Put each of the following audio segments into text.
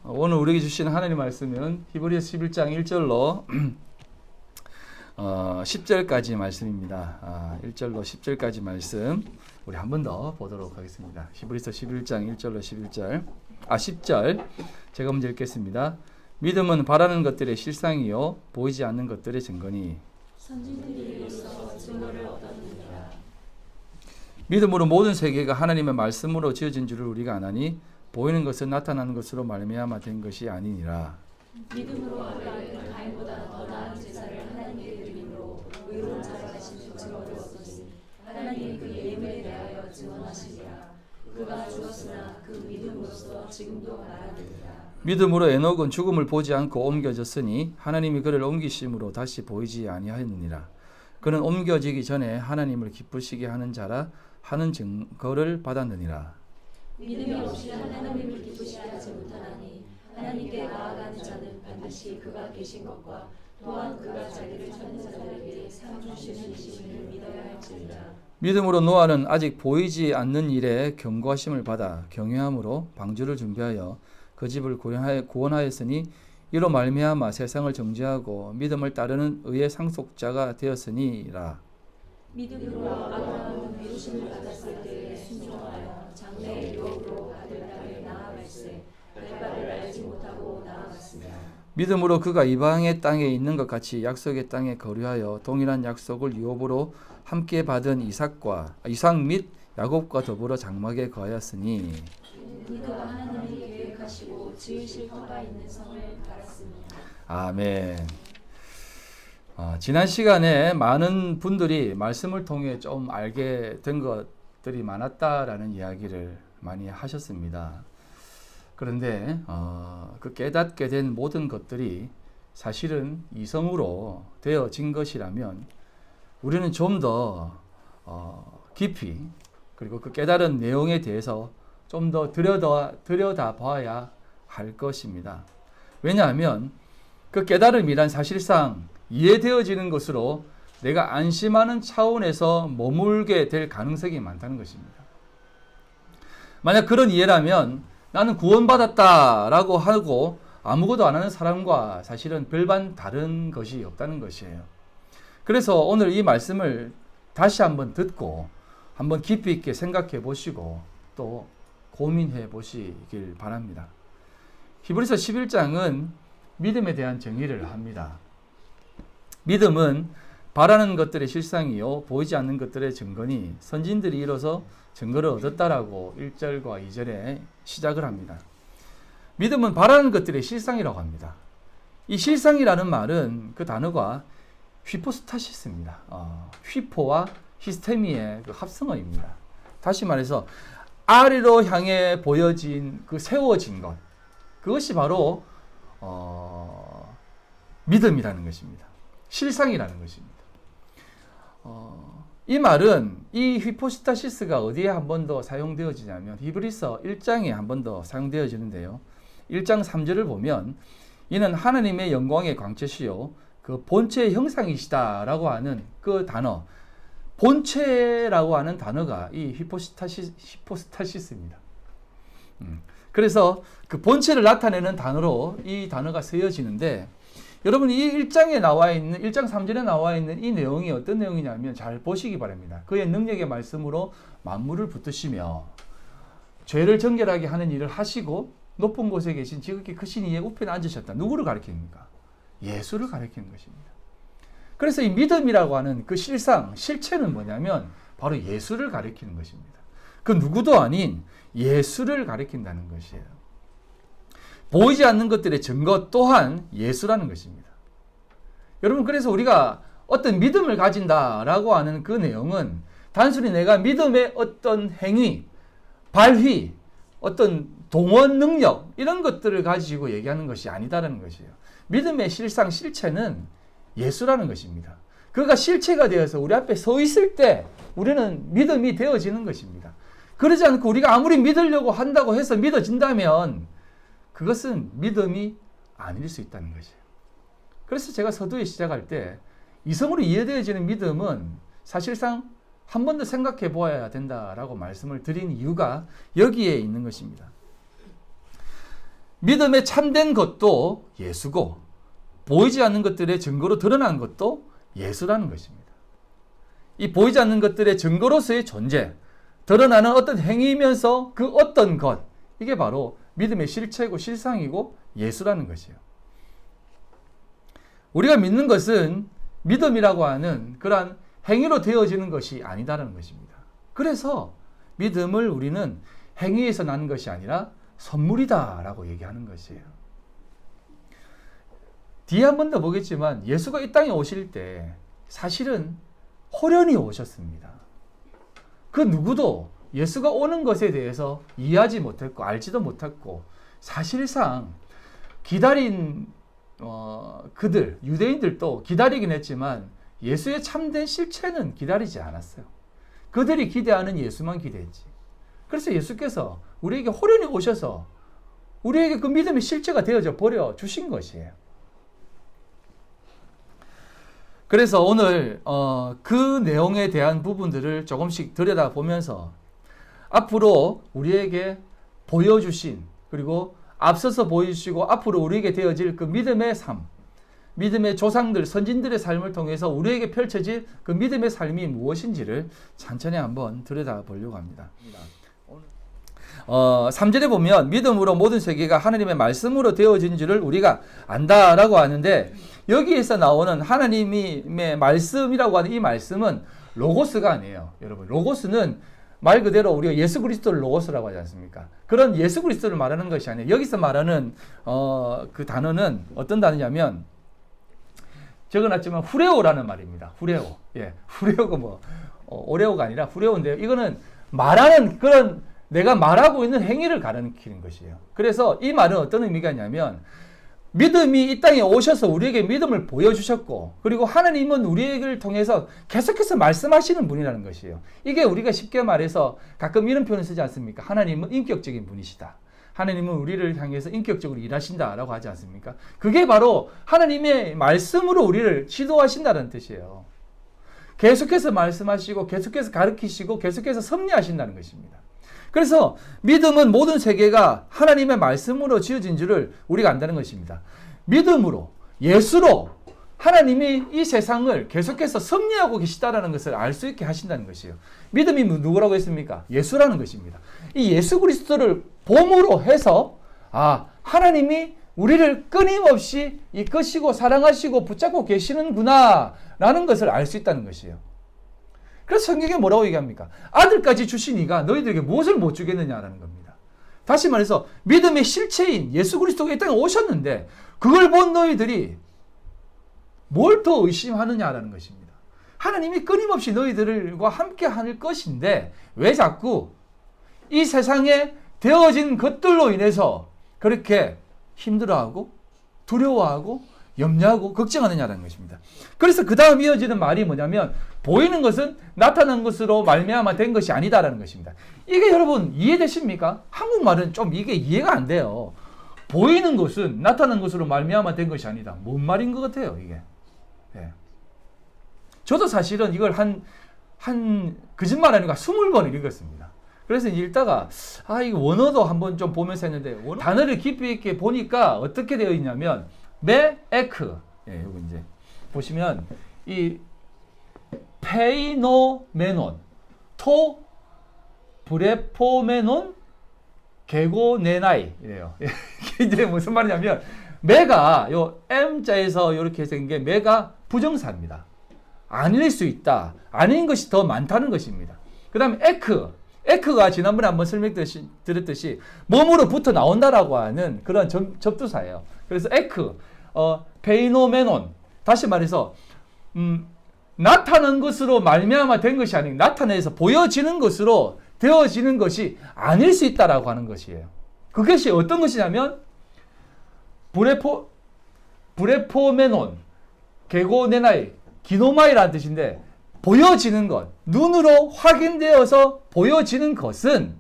오늘 우리에게 주신 하나님 말씀은 히브리서 11장 1절로 10절까지 말씀입니다. 1절로 10절까지 말씀 우리 한 번 더 보도록 하겠습니다. 히브리서 11장 1절로 10절 제가 먼저 읽겠습니다. 믿음은 바라는 것들의 실상이요 보이지 않는 것들의 증거니 선진들이 이로써 증거를 얻었느니라. 믿음으로 모든 세계가 하나님의 말씀으로 지어진 줄을 우리가 아나니 보이는 것은 나타나는 것으로 말미암아 된 것이 아니니라. 믿음으로 아벨은 가인보다 더 나은 제사를 하나님께 드림으로 의로운 자가 되신 증거를 얻었으니 하나님이 그의 예물에 대하여 증언하시리라. 그가 죽었으나 그 믿음으로써 지금도 말하느니라. 믿음으로 에녹은 죽음을 보지 않고 옮겨졌으니 하나님이 그를 옮기심으로 다시 보이지 아니하였느니라. 그는 옮겨지기 전에 하나님을 기쁘시게 하는 자라 하는 증거를 받았느니라. 믿음이 없이 하나님을 기쁘시게 하지 못하나니 하나님께 나아가는 자는 반드시 그가 계신 것과 또한 그가 자기를 찾는 자들에게 상 주시는 이심을 믿어야 할지니라. 믿음으로 노아는 아직 보이지 않는 일에 경고하심을 받아 경외함으로 방주를 준비하여 그 집을 구원하였으니 이로 말미암아 세상을 정죄하고 믿음을 따르는 의의 상속자가 되었으니라. 믿음으로 아브라함은 부르심을 받았을 때에 순종하여 장래의 유업으로 아들 딸을 낳아갈세 발바를 알지 못하고 나아갔습니다. 믿음으로 그가 이방의 땅에 있는 것 같이 약속의 땅에 거류하여 동일한 약속을 유업으로 함께 받은 이삭 및 야곱과 더불어 장막에 거하였으니 그가 하나님이 계획하시고 지으실 터가 있는 성을 알았습니다. 아멘. 지난 시간에 많은 분들이 말씀을 통해 좀 알게 된 것들이 많았다라는 이야기를 많이 하셨습니다. 그런데 그 깨닫게 된 모든 것들이 사실은 이성으로 되어진 것이라면 우리는 좀 더 깊이 그리고 그 깨달은 내용에 대해서 좀 더 들여다봐야 할 것입니다. 왜냐하면 그 깨달음이란 사실상 이해되어지는 것으로 내가 안심하는 차원에서 머물게 될 가능성이 많다는 것입니다. 만약 그런 이해라면 나는 구원받았다라고 하고 아무것도 안 하는 사람과 사실은 별반 다른 것이 없다는 것이에요. 그래서 오늘 이 말씀을 다시 한번 듣고 한번 깊이 있게 생각해 보시고 또 고민해 보시길 바랍니다. 히브리서 11장은 믿음에 대한 정의를 합니다. 믿음은 바라는 것들의 실상이요 보이지 않는 것들의 증거니 선진들이 이로써 증거를 얻었다라고 1절과 2절에 시작을 합니다. 믿음은 바라는 것들의 실상이라고 합니다. 이 실상이라는 말은 그 단어가 휘포스타시스입니다. 휘포와 히스테미의 그 합성어입니다. 다시 말해서 아래로 향해 보여진 그 세워진 것, 그것이 바로 믿음이라는 것입니다. 실상이라는 것입니다. 이 말은 이 휘포스타시스가 어디에 한 번 더 사용되어지냐면 히브리서 1장에 한 번 더 사용되어지는데요. 1장 3절을 보면 이는 하나님의 영광의 광채시요 그 본체의 형상이시다라고 하는 그 단어, 본체라고 하는 단어가 이 히포스타시스입니다. 그래서 그 본체를 나타내는 단어로 이 단어가 쓰여지는데 여러분 이 1장에 나와 있는 1장 3절에 나와 있는 이 내용이 어떤 내용이냐면 잘 보시기 바랍니다. 그의 능력의 말씀으로 만물을 붙드시며 죄를 정결하게 하는 일을 하시고 높은 곳에 계신 지극히 크신 이의 우편에 앉으셨다. 누구를 가리킵니까? 예수를 가리키는 것입니다. 그래서 이 믿음이라고 하는 그 실상, 실체는 뭐냐면 바로 예수를 가리키는 것입니다. 그 누구도 아닌 예수를 가리킨다는 것이에요. 보이지 않는 것들의 증거 또한 예수라는 것입니다. 여러분, 그래서 우리가 어떤 믿음을 가진다라고 하는 그 내용은 단순히 내가 믿음의 어떤 행위, 발휘, 어떤 동원 능력 이런 것들을 가지고 얘기하는 것이 아니다라는 것이에요. 믿음의 실상, 실체는 예수라는 것입니다. 그가 실체가 되어서 우리 앞에 서 있을 때 우리는 믿음이 되어지는 것입니다. 그러지 않고 우리가 아무리 믿으려고 한다고 해서 믿어진다면 그것은 믿음이 아닐 수 있다는 것이에요. 그래서 제가 서두에 시작할 때 이성으로 이해되어지는 믿음은 사실상 한 번 더 생각해 보아야 된다라고 말씀을 드린 이유가 여기에 있는 것입니다. 믿음에 참된 것도 예수고 보이지 않는 것들의 증거로 드러난 것도 예수라는 것입니다. 이 보이지 않는 것들의 증거로서의 존재, 드러나는 어떤 행위이면서 그 어떤 것, 이게 바로 믿음의 실체이고 실상이고 예수라는 것이에요. 우리가 믿는 것은 믿음이라고 하는 그러한 행위로 되어지는 것이 아니다라는 것입니다. 그래서 믿음을 우리는 행위에서 나는 것이 아니라 선물이다라고 얘기하는 것이에요. 뒤에 한 번 더 보겠지만 예수가 이 땅에 오실 때 사실은 호련히 오셨습니다. 그 누구도 예수가 오는 것에 대해서 이해하지 못했고 알지도 못했고 사실상 기다린 그들 유대인들도 기다리긴 했지만 예수의 참된 실체는 기다리지 않았어요. 그들이 기대하는 예수만 기대했지. 그래서 예수께서 우리에게 호련히 오셔서 우리에게 그 믿음의 실체가 되어져 버려 주신 것이에요. 그래서 오늘 그 내용에 대한 부분들을 조금씩 들여다보면서 앞으로 우리에게 보여주신 그리고 앞서서 보여주시고 앞으로 우리에게 되어질 그 믿음의 삶, 믿음의 조상들, 선진들의 삶을 통해서 우리에게 펼쳐질 그 믿음의 삶이 무엇인지를 천천히 한번 들여다보려고 합니다. 3절에 보면 믿음으로 모든 세계가 하나님의 말씀으로 되어진 줄을 우리가 안다라고 하는데 여기에서 나오는 하나님의 말씀이라고 하는 이 말씀은 로고스가 아니에요. 여러분, 로고스는 말 그대로 우리가 예수 그리스도를 로고스라고 하지 않습니까? 그런 예수 그리스도를 말하는 것이 아니에요. 여기서 말하는 그 단어는 어떤 단어냐면 적어놨지만 후레오라는 말입니다. 후레오. 예, 후레오가 오레오가 아니라 후레오인데요. 이거는 말하는 그런 내가 말하고 있는 행위를 가리키는 것이에요. 그래서 이 말은 어떤 의미가 있냐면 믿음이 이 땅에 오셔서 우리에게 믿음을 보여주셨고 그리고 하나님은 우리를 통해서 계속해서 말씀하시는 분이라는 것이에요. 이게 우리가 쉽게 말해서 가끔 이런 표현을 쓰지 않습니까? 하나님은 인격적인 분이시다. 하나님은 우리를 향해서 인격적으로 일하신다라고 하지 않습니까? 그게 바로 하나님의 말씀으로 우리를 지도하신다는 뜻이에요. 계속해서 말씀하시고 계속해서 가르치시고 계속해서 섭리하신다는 것입니다. 그래서 믿음은 모든 세계가 하나님의 말씀으로 지어진 줄을 우리가 안다는 것입니다. 믿음으로, 예수로 하나님이 이 세상을 계속해서 섭리하고 계시다라는 것을 알 수 있게 하신다는 것이에요. 믿음이 누구라고 했습니까? 예수라는 것입니다. 이 예수 그리스도를 봄으로 해서 하나님이 우리를 끊임없이 이끄시고 사랑하시고 붙잡고 계시는구나 라는 것을 알 수 있다는 것이에요. 그래서 성경에 뭐라고 얘기합니까? 아들까지 주신 이가 너희들에게 무엇을 못 주겠느냐라는 겁니다. 다시 말해서 믿음의 실체인 예수 그리스도가 이 땅에 오셨는데 그걸 본 너희들이 뭘 더 의심하느냐라는 것입니다. 하나님이 끊임없이 너희들과 함께 할 것인데 왜 자꾸 이 세상에 되어진 것들로 인해서 그렇게 힘들어하고 두려워하고 염려하고 걱정하느냐라는 것입니다. 그래서 그 다음 이어지는 말이 뭐냐면 보이는 것은 나타난 것으로 말미암아 된 것이 아니다라는 것입니다. 이게 여러분 이해되십니까? 한국말은 좀 이게 이해가 안 돼요. 보이는 것은 나타난 것으로 말미암아 된 것이 아니다. 뭔 말인 것 같아요 이게. 예. 저도 사실은 이걸 한 거짓말 아니고 20번 읽었습니다. 그래서 읽다가 이거 원어도 한번 좀 보면서 했는데 단어를 깊이 있게 보니까 어떻게 되어 있냐면 메에크, 예, 요거 이제 보시면 이 페이노메논, 토 브레포메논, 게고네나이 이래요. 이게 이제 무슨 말이냐면 메가 요 M자에서 이렇게 생긴 게 메가 부정사입니다. 아닐 수 있다. 아닌 것이 더 많다는 것입니다. 그 다음에 에크가 지난번에 한번 설명드렸듯이 몸으로부터 나온다라고 하는 그런 접두사예요. 그래서 페이노메논, 다시 말해서 나타난 것으로 말미암아 된 것이 아닌 나타내서 보여지는 것으로 되어지는 것이 아닐 수 있다라고 하는 것이에요. 그것이 어떤 것이냐면 브레포메논, 게고네나이, 기노마이라는 뜻인데 보여지는 것, 눈으로 확인되어서 보여지는 것은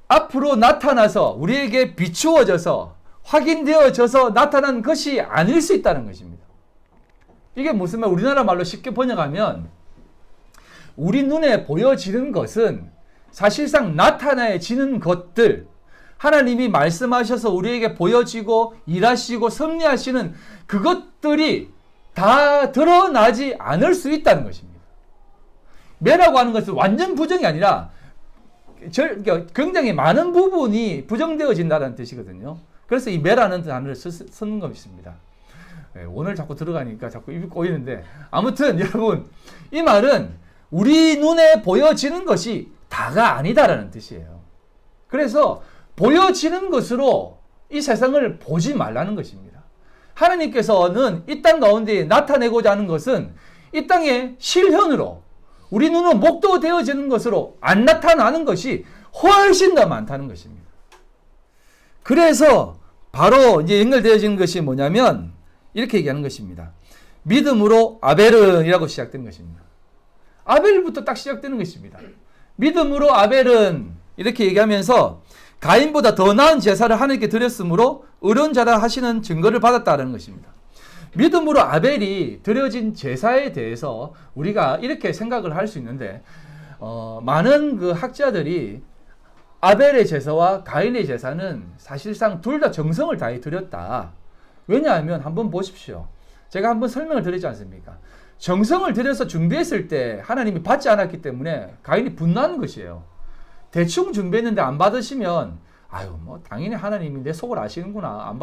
앞으로 나타나서 우리에게 비추어져서 확인되어져서 나타난 것이 아닐 수 있다는 것입니다. 이게 무슨 말? 우리나라 말로 쉽게 번역하면 우리 눈에 보여지는 것은 사실상 나타나지는 것들, 하나님이 말씀하셔서 우리에게 보여지고 일하시고 섭리하시는 그것들이 다 드러나지 않을 수 있다는 것입니다. 매라고 하는 것은 완전 부정이 아니라 굉장히 많은 부분이 부정되어진다는 뜻이거든요. 그래서 이 매라는 단어를 쓰는 것입니다. 오늘 자꾸 들어가니까 자꾸 입이 꼬이는데, 아무튼 여러분, 이 말은 우리 눈에 보여지는 것이 다가 아니다라는 뜻이에요. 그래서 보여지는 것으로 이 세상을 보지 말라는 것입니다. 하나님께서는 이 땅 가운데 나타내고자 하는 것은 이 땅의 실현으로, 우리 눈으로 목도되어지는 것으로 안 나타나는 것이 훨씬 더 많다는 것입니다. 그래서 바로 이제 연결되어지는 것이 뭐냐면 이렇게 얘기하는 것입니다. 믿음으로 아벨은이라고 시작되는 것입니다. 아벨부터 딱 시작되는 것입니다. 믿음으로 아벨은 이렇게 얘기하면서 가인보다 더 나은 제사를 하나님께 드렸으므로 의로운 자라 하시는 증거를 받았다는 것입니다. 믿음으로 아벨이 드려진 제사에 대해서 우리가 이렇게 생각을 할 수 있는데, 많은 그 학자들이 아벨의 제사와 가인의 제사는 사실상 둘 다 정성을 다해 드렸다. 왜냐하면 한번 보십시오. 제가 한번 설명을 드리지 않습니까? 정성을 들여서 준비했을 때 하나님이 받지 않았기 때문에 가인이 분노하는 것이에요. 대충 준비했는데 안 받으시면, 아유, 뭐, 당연히 하나님이 내 속을 아시는구나.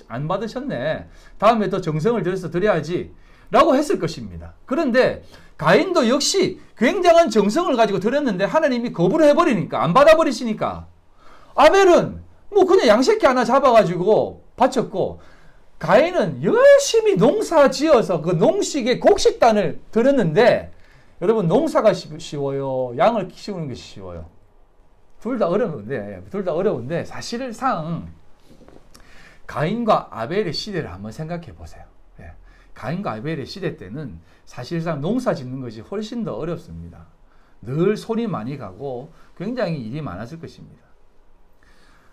안 받으셨네. 다음에 더 정성을 들여서 드려야지. 라고 했을 것입니다. 그런데 가인도 역시 굉장한 정성을 가지고 드렸는데 하나님이 거부를 해버리니까, 안 받아버리시니까, 아벨은 뭐 그냥 양새끼 하나 잡아가지고 바쳤고, 가인은 열심히 농사 지어서 그 농식의 곡식단을 드렸는데, 여러분, 농사가 쉬워요? 양을 키우는 게 쉬워요? 둘 다 어려운데, 사실상 가인과 아벨의 시대를 한번 생각해 보세요. 가인과 아벨의 시대 때는 사실상 농사 짓는 것이 훨씬 더 어렵습니다. 늘 손이 많이 가고 굉장히 일이 많았을 것입니다.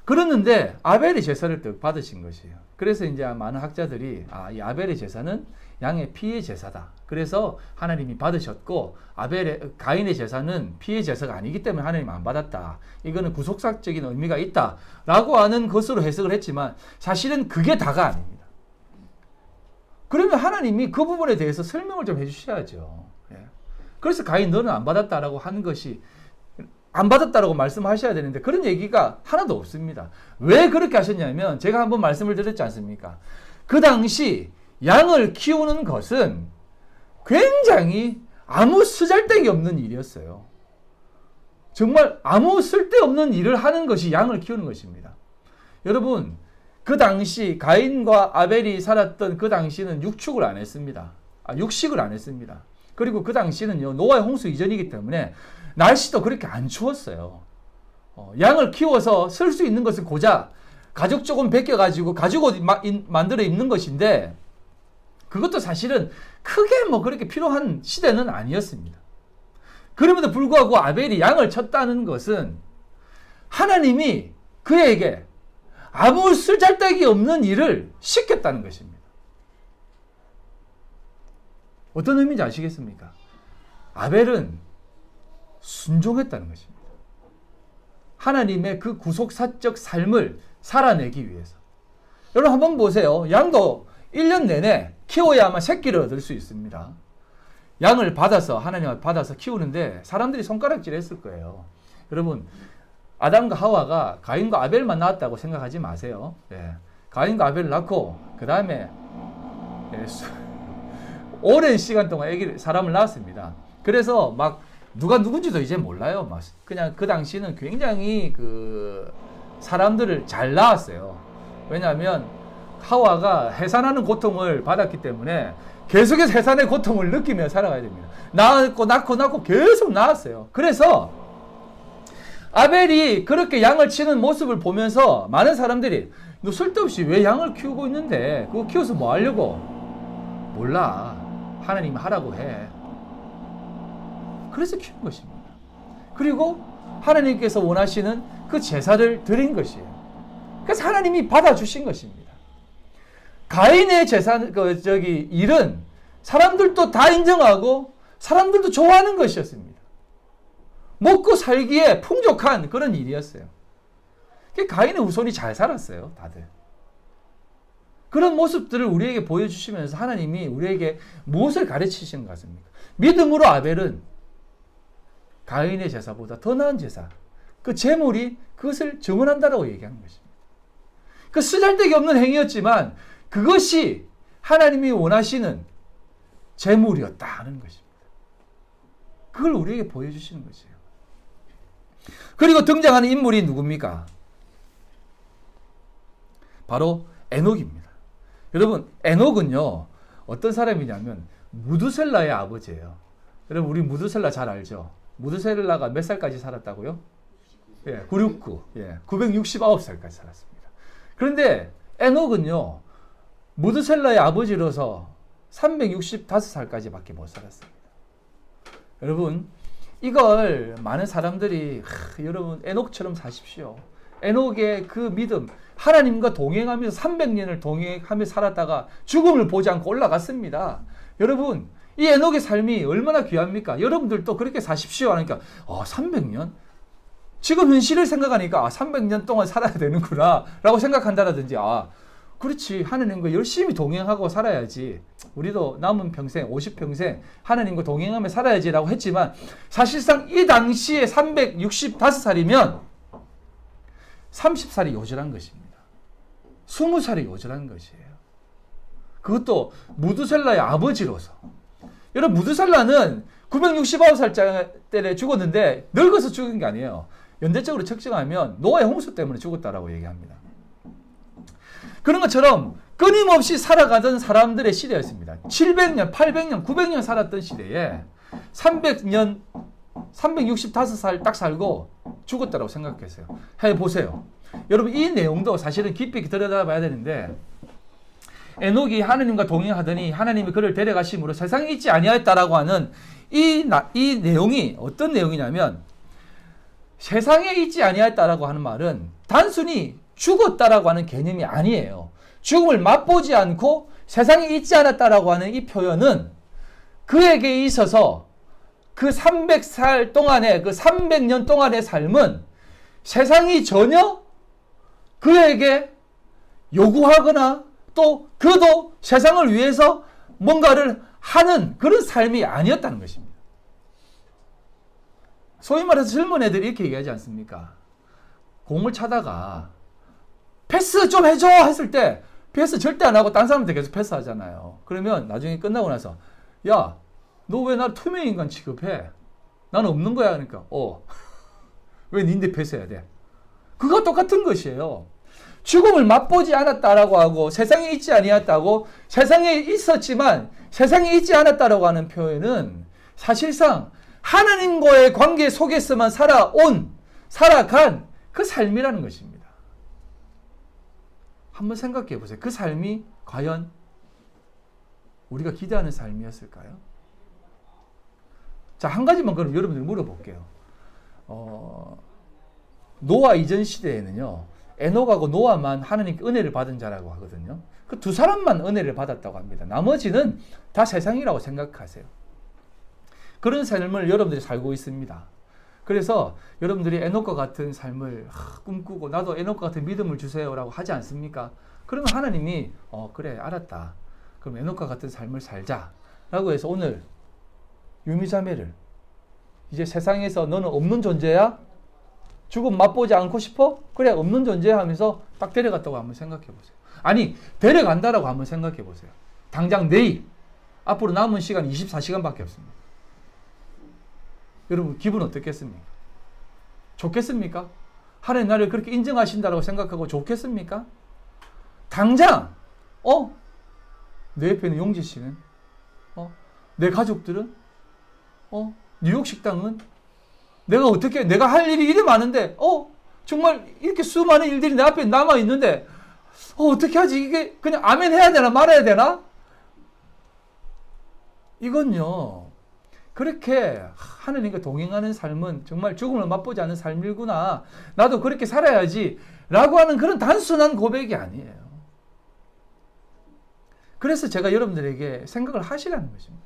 그랬는데 아벨의 제사를 또 받으신 것이에요. 그래서 이제 많은 학자들이 이 아벨의 제사는 양의 피의 제사다. 그래서 하나님이 받으셨고 가인의 제사는 피의 제사가 아니기 때문에 하나님 안 받았다. 이거는 구속사적인 의미가 있다라고 하는 것으로 해석을 했지만 사실은 그게 다가 아닙니다. 그러면 하나님이 그 부분에 대해서 설명을 좀 해주셔야죠. 그래서 가인 너는 안 받았다라고 하는 것이 안 받았다라고 말씀하셔야 되는데 그런 얘기가 하나도 없습니다. 왜 그렇게 하셨냐면 제가 한번 말씀을 드렸지 않습니까? 그 당시 양을 키우는 것은 굉장히 아무 쓰잘데기 없는 일이었어요. 정말 아무 쓸데없는 일을 하는 것이 양을 키우는 것입니다. 여러분, 그 당시 가인과 아벨이 살았던 그 당시는 육축을 안 했습니다. 육식을 안 했습니다. 그리고 그 당시는요, 노아의 홍수 이전이기 때문에 날씨도 그렇게 안 추웠어요. 양을 키워서 쓸 수 있는 것은 고작 가죽 조금 벗겨가지고 가죽옷 만들어 입는 것인데 그것도 사실은 크게 뭐 그렇게 필요한 시대는 아니었습니다. 그럼에도 불구하고 아벨이 양을 쳤다는 것은 하나님이 그에게 아무 쓸데기 없는 일을 시켰다는 것입니다. 어떤 의미인지 아시겠습니까? 아벨은 순종했다는 것입니다. 하나님의 그 구속사적 삶을 살아내기 위해서. 여러분 한번 보세요. 양도 1년 내내 키워야만 새끼를 얻을 수 있습니다. 양을 받아서 하나님을 받아서 키우는데 사람들이 손가락질 했을 거예요. 여러분 아담과 하와가 가인과 아벨만 낳았다고 생각하지 마세요. 가인과 아벨을 낳고 그 다음에 오랜 시간 동안 사람을 낳았습니다. 그래서 막 누가 누군지도 이제 몰라요. 막 그냥 그 당시는 굉장히 그 사람들을 잘 낳았어요. 왜냐하면 하와가 해산하는 고통을 받았기 때문에 계속해서 해산의 고통을 느끼며 살아가야 됩니다. 낳고 계속 낳았어요. 그래서 아벨이 그렇게 양을 치는 모습을 보면서 많은 사람들이 너 쓸데없이 왜 양을 키우고 있는데 그거 키워서 뭐 하려고? 몰라. 하나님이 하라고 해. 그래서 키운 것입니다. 그리고 하나님께서 원하시는 그 제사를 드린 것이에요. 그래서 하나님이 받아주신 것입니다. 가인의 일은 사람들도 다 인정하고 사람들도 좋아하는 것이었습니다. 먹고 살기에 풍족한 그런 일이었어요. 가인의 후손이 잘 살았어요, 다들. 그런 모습들을 우리에게 보여주시면서 하나님이 우리에게 무엇을 가르치시는 것 같습니까? 믿음으로 아벨은 가인의 제사보다 더 나은 제사, 그 제물이 그것을 증언한다라고 얘기하는 것입니다. 그 쓰잘데기 없는 행위였지만 그것이 하나님이 원하시는 제물이었다 하는 것입니다. 그걸 우리에게 보여주시는 것이에요. 그리고 등장하는 인물이 누굽니까? 바로 에녹입니다. 여러분, 에녹은요, 어떤 사람이냐면 무두셀라의 아버지예요. 여러분, 우리 무두셀라 잘 알죠? 무두셀라가 몇 살까지 살았다고요? 969. 969살까지 살았습니다. 그런데 에녹은요, 무두셀라의 아버지로서 365살까지밖에 못 살았습니다. 여러분, 이걸 많은 사람들이 여러분 에녹처럼 사십시오. 에녹의 그 믿음, 하나님과 동행하면서 300년을 동행하며 살았다가 죽음을 보지 않고 올라갔습니다. 여러분, 이 에녹의 삶이 얼마나 귀합니까? 여러분들도 그렇게 사십시오 하니까 300년? 지금 현실을 생각하니까 300년 동안 살아야 되는구나 라고 생각한다라든지 그렇지, 하나님과 열심히 동행하고 살아야지, 우리도 남은 평생 50평생 하나님과 동행하며 살아야지 라고 했지만 사실상 이 당시에 365살이면 30살이 요절한 것입니다. 20살이 요절한 것이에요. 그것도 무두셀라의 아버지로서. 여러분, 무두셀라는 969살 때 죽었는데 늙어서 죽은 게 아니에요. 연대적으로 측정하면 노아의 홍수 때문에 죽었다라고 얘기합니다. 그런 것처럼 끊임없이 살아가던 사람들의 시대였습니다. 700년, 800년, 900년 살았던 시대에 300년, 365살 딱 살고 죽었다라고 생각했어요. 해보세요. 여러분, 이 내용도 사실은 깊이 들여다봐야 되는데, 에녹이 하나님과 동행하더니 하나님이 그를 데려가심으로 세상에 있지 아니하였다라고 하는 이 내용이 어떤 내용이냐면, 세상에 있지 아니하였다라고 하는 말은 단순히 죽었다라고 하는 개념이 아니에요. 죽음을 맛보지 않고 세상에 있지 않았다라고 하는 이 표현은 그에게 있어서 그 300살 동안의, 그 300년 동안의 삶은 세상이 전혀 그에게 요구하거나 또 그도 세상을 위해서 뭔가를 하는 그런 삶이 아니었다는 것입니다. 소위 말해서 젊은 애들이 이렇게 얘기하지 않습니까? 공을 차다가 패스 좀 해줘 했을 때 패스 절대 안 하고 딴 사람한테 계속 패스하잖아요. 그러면 나중에 끝나고 나서 야, 너 왜 나 투명인간 취급해? 나는 없는 거야. 그러니까 왜 니인데 패스해야 돼? 그거 똑같은 것이에요. 죽음을 맛보지 않았다라고 하고 세상에 있지 아니었다고, 세상에 있었지만 세상에 있지 않았다라고 하는 표현은 사실상 하나님과의 관계 속에서만 살아간 그 삶이라는 것입니다. 한번 생각해 보세요. 그 삶이 과연 우리가 기대하는 삶이었을까요? 자, 한 가지만 그럼 여러분들 물어볼게요. 노아 이전 시대에는요, 에녹하고 노아만 하나님께 은혜를 받은 자라고 하거든요. 그 두 사람만 은혜를 받았다고 합니다. 나머지는 다 세상이라고 생각하세요. 그런 삶을 여러분들이 살고 있습니다. 그래서 여러분들이 에녹과 같은 삶을 꿈꾸고 나도 에녹과 같은 믿음을 주세요라고 하지 않습니까? 그러면 하나님이 그래, 알았다. 그럼 에녹과 같은 삶을 살자라고 해서 오늘 유미자매를 이제 세상에서 너는 없는 존재야? 죽음 맛보지 않고 싶어? 그래, 없는 존재야 하면서 딱 데려갔다고 한번 생각해 보세요. 아니, 데려간다라고 한번 생각해 보세요. 당장 내일, 앞으로 남은 시간 24시간밖에 없습니다. 여러분, 기분 어떻겠습니까? 좋겠습니까? 하나님 나를 그렇게 인정하신다고 생각하고 좋겠습니까? 당장 내 옆에 있는 용지 씨는 내 가족들은 뉴욕 식당은 내가 할 일이 이리 많은데 정말 이렇게 수많은 일들이 내 앞에 남아 있는데 어떻게 하지? 이게 그냥 아멘 해야 되나 말아야 되나? 이건요, 그렇게 하나님과 동행하는 삶은 정말 죽음을 맛보지 않는 삶이구나, 나도 그렇게 살아야지 라고 하는 그런 단순한 고백이 아니에요. 그래서 제가 여러분들에게 생각을 하시라는 것입니다.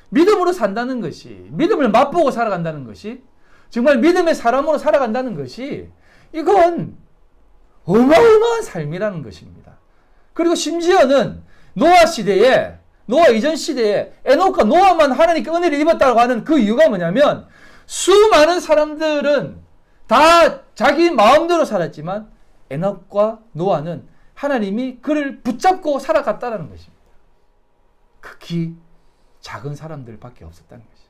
믿음으로 산다는 것이, 믿음을 맛보고 살아간다는 것이, 정말 믿음의 사람으로 살아간다는 것이, 이건 어마어마한 삶이라는 것입니다. 그리고 심지어는 노아 시대에, 노아 이전 시대에 에녹과 노아만 하나님께 은혜를 입었다고 하는 그 이유가 뭐냐면 수많은 사람들은 다 자기 마음대로 살았지만 에녹과 노아는 하나님이 그를 붙잡고 살아갔다는 것입니다. 극히 작은 사람들밖에 없었다는 것이죠.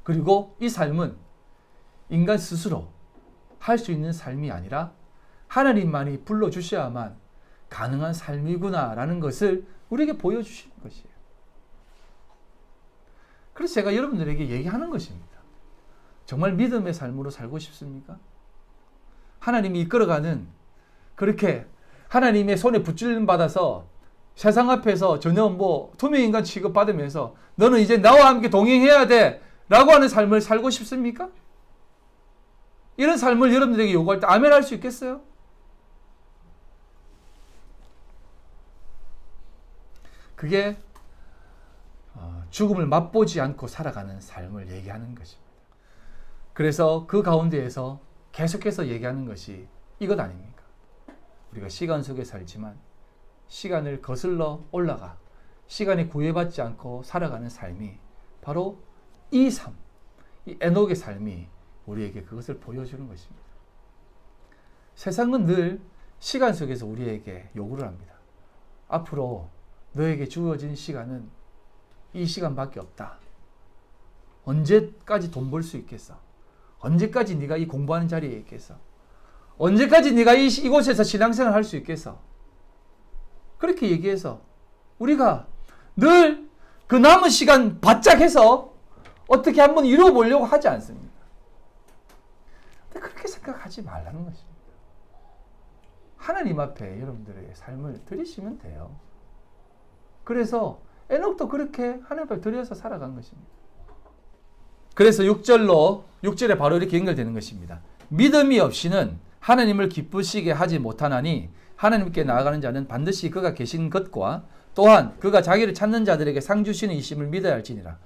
그리고 이 삶은 인간 스스로 할 수 있는 삶이 아니라 하나님만이 불러주셔야만 가능한 삶이구나라는 것을 우리에게 보여주시는 것이에요. 그래서 제가 여러분들에게 얘기하는 것입니다. 정말 믿음의 삶으로 살고 싶습니까? 하나님이 이끌어가는 그렇게 하나님의 손에 붙들림 받아서 세상 앞에서 전혀 투명인간 취급받으면서 너는 이제 나와 함께 동행해야 돼 라고 하는 삶을 살고 싶습니까? 이런 삶을 여러분들에게 요구할 때 아멘 할 수 있겠어요? 그게 죽음을 맛보지 않고 살아가는 삶을 얘기하는 것입니다. 그래서 그 가운데에서 계속해서 얘기하는 것이 이것 아닙니까? 우리가 시간 속에 살지만 시간을 거슬러 올라가 시간에 구애받지 않고 살아가는 삶이 바로 이 삶, 이 에녹의 삶이 우리에게 그것을 보여주는 것입니다. 세상은 늘 시간 속에서 우리에게 요구를 합니다. 앞으로 너에게 주어진 시간은 이 시간밖에 없다. 언제까지 돈 벌 수 있겠어? 언제까지 네가 이 공부하는 자리에 있겠어? 언제까지 네가 이곳에서 신앙생활 할 수 있겠어? 그렇게 얘기해서 우리가 늘 그 남은 시간 바짝 해서 어떻게 한번 이루어 보려고 하지 않습니다. 근데 그렇게 생각하지 말라는 것입니다. 하나님 앞에 여러분들의 삶을 드리시면 돼요. 그래서 에녹도 그렇게 하나님 앞에 드려서 살아간 것입니다. 그래서 6절에 바로 이렇게 연결되는 것입니다. 믿음이 없이는 하나님을 기쁘시게 하지 못하나니 하나님께 나아가는 자는 반드시 그가 계신 것과 또한 그가 자기를 찾는 자들에게 상 주시는 이심을 믿어야 할지니라.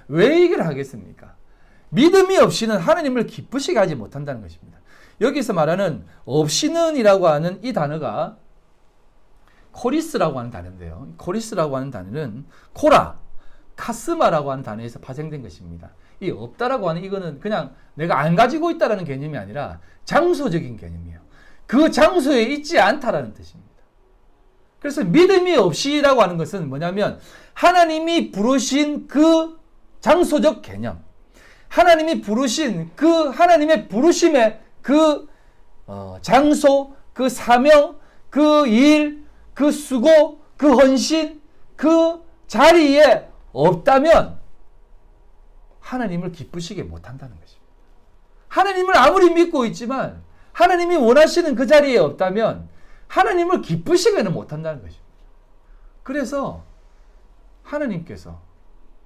왜 얘기를 하겠습니까? 믿음이 없이는 하나님을 기쁘시게 하지 못한다는 것입니다. 여기서 말하는 없이는이라고 하는 이 단어가 코리스라고 하는 단어인데요. 코리스라고 하는 단어는 코라, 카스마라고 하는 단어에서 파생된 것입니다. 이 없다라고 하는 이거는 그냥 내가 안 가지고 있다라는 개념이 아니라 장소적인 개념이에요. 그 장소에 있지 않다라는 뜻입니다. 그래서 믿음이 없이라고 하는 것은 뭐냐면 하나님이 부르신 그 장소적 개념, 하나님이 부르신 그 하나님의 부르심의 그 장소, 그 사명, 그 일, 그 수고, 그 헌신, 그 자리에 없다면 하나님을 기쁘시게 못한다는 것입니다. 하나님을 아무리 믿고 있지만 하나님이 원하시는 그 자리에 없다면 하나님을 기쁘시게는 못한다는 것입니다. 그래서 하나님께서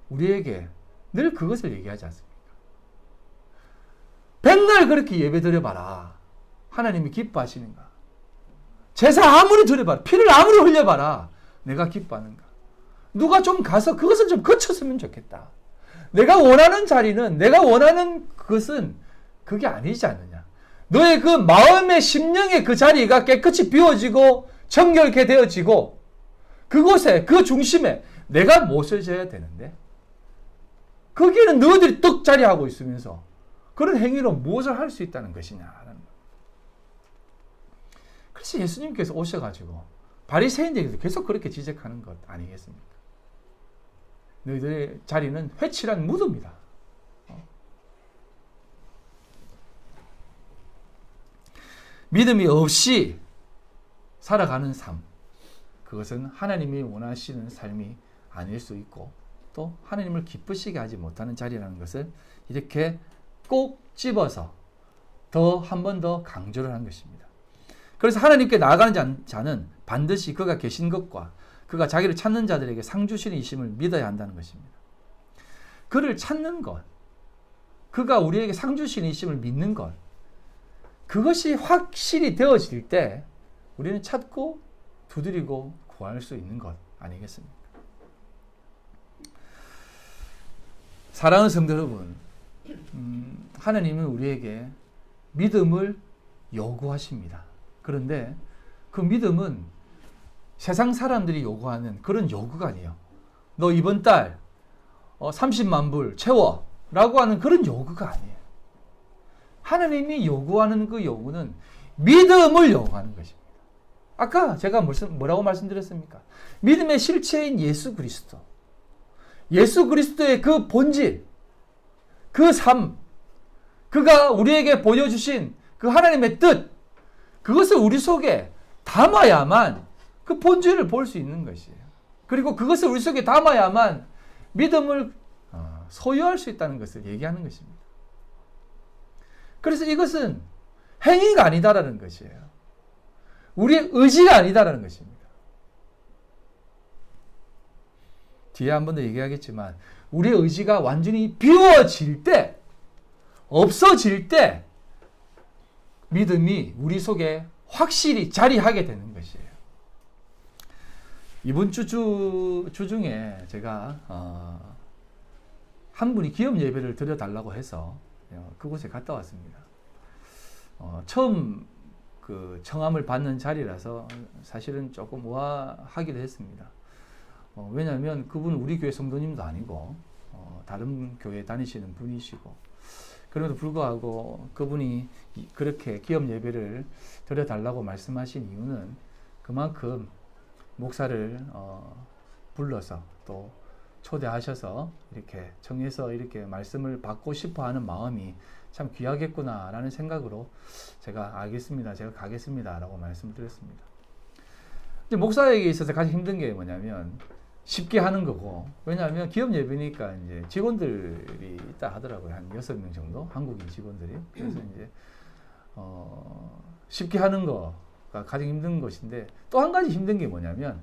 우리에게 늘 그것을 얘기하지 않습니까? 백날 그렇게 예배 드려봐라. 하나님이 기뻐하시는가? 제사 아무리 드려봐라. 피를 아무리 흘려봐라. 내가 기뻐하는가? 누가 좀 가서 그것을 좀 거쳤으면 좋겠다. 내가 원하는 자리는, 내가 원하는 그것은 그게 아니지 않느냐. 너의 그 마음의 심령의 그 자리가 깨끗이 비워지고 정결케 되어지고 그곳에, 그 중심에 내가 못을 져야 되는데 거기에는 너희들이 떡 자리하고 있으면서 그런 행위로 무엇을 할 수 있다는 것이냐라는 거예요. 그래서 예수님께서 오셔가지고 바리새인들에게도 계속 그렇게 지적하는 것 아니겠습니까? 너희들의 자리는 회칠한 무덤이다. 믿음이 없이 살아가는 삶, 그것은 하나님이 원하시는 삶이 아닐 수 있고 또 하나님을 기쁘시게 하지 못하는 자리라는 것을 이렇게 꼭 집어서 더 한 번 더 강조를 한 것입니다. 그래서 하나님께 나아가는 자는 반드시 그가 계신 것과 그가 자기를 찾는 자들에게 상 주시는 이심을 믿어야 한다는 것입니다. 그를 찾는 것, 그가 우리에게 상 주시는 이심을 믿는 것, 그것이 확실히 되어질 때 우리는 찾고 두드리고 구할 수 있는 것 아니겠습니까? 사랑하는 성도 여러분, 하나님은 우리에게 믿음을 요구하십니다. 그런데 그 믿음은 세상 사람들이 요구하는 그런 요구가 아니에요. 너 이번 달 30만 불 채워 라고 하는 그런 요구가 아니에요. 하나님이 요구하는 그 요구는 믿음을 요구하는 것입니다. 아까 제가 뭐라고 말씀드렸습니까? 믿음의 실체인 예수 그리스도. 예수 그리스도의 그 본질, 그 삶, 그가 우리에게 보여주신 그 하나님의 뜻, 그것을 우리 속에 담아야만 그 본질을 볼 수 있는 것이에요. 그리고 그것을 우리 속에 담아야만 믿음을 소유할 수 있다는 것을 얘기하는 것입니다. 그래서 이것은 행위가 아니다라는 것이에요. 우리의 의지가 아니다라는 것입니다. 뒤에 한 번 더 얘기하겠지만 우리의 의지가 완전히 비워질 때, 없어질 때 믿음이 우리 속에 확실히 자리하게 되는 것이에요. 이번 주 중에 제가 한 분이 기업 예배를 드려달라고 해서 그곳에 갔다 왔습니다. 처음 그 청함을 받는 자리라서 사실은 조금 우아하기도 했습니다. 왜냐하면 그분은 우리 교회 성도님도 아니고 다른 교회 다니시는 분이시고, 그럼에도 불구하고 그분이 그렇게 기업 예배를 드려달라고 말씀하신 이유는 그만큼 목사를 불러서 또 초대하셔서 이렇게 정해서 이렇게 말씀을 받고 싶어 하는 마음이 참 귀하겠구나라는 생각으로 제가 알겠습니다. 제가 가겠습니다. 라고 말씀을 드렸습니다. 이제 목사에게 있어서 가장 힘든 게 뭐냐면 쉽게 하는 거고, 왜냐하면 기업 예배니까 이제 직원들이 있다 하더라고요. 한 6명 정도 한국인 직원들이. 그래서 이제 쉽게 하는 거가 가장 힘든 것인데, 또 한 가지 힘든 게 뭐냐면